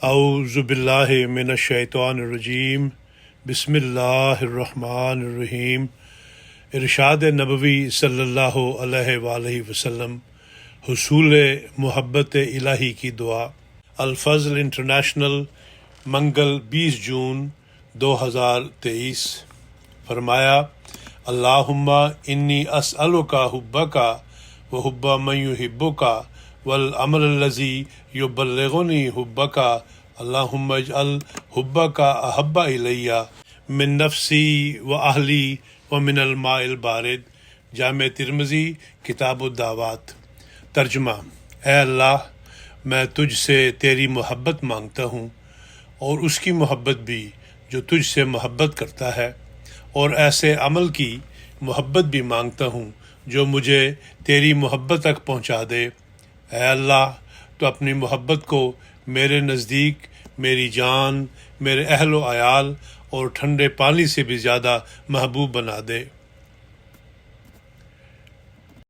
اعوذ باللہ من الشیطان الرجیم بسم اللہ الرحمن الرحیم۔ ارشاد نبوی صلی اللہ علیہ وآلہ وسلم، حصول محبت الہی کی دعا۔ الفضل انٹرنیشنل، منگل 20 جون 2023۔ فرمایا، اللہم انی اسألک حبک وحب من یحبک والعمل الذی یبلغنی حبک، اللہم اجعل حبک احب الی من نفسی و اہلی ومن الماء البارد۔ جامع ترمذی، کتاب الدعوات۔ ترجمہ: اے اللہ، میں تجھ سے تیری محبت مانگتا ہوں اور اس کی محبت بھی جو تجھ سے محبت کرتا ہے، اور ایسے عمل کی محبت بھی مانگتا ہوں جو مجھے تیری محبت تک پہنچا دے۔ اے اللہ، تو اپنی محبت کو میرے نزدیک میری جان، میرے اہل و عیال اور ٹھنڈے پانی سے بھی زیادہ محبوب بنا دے۔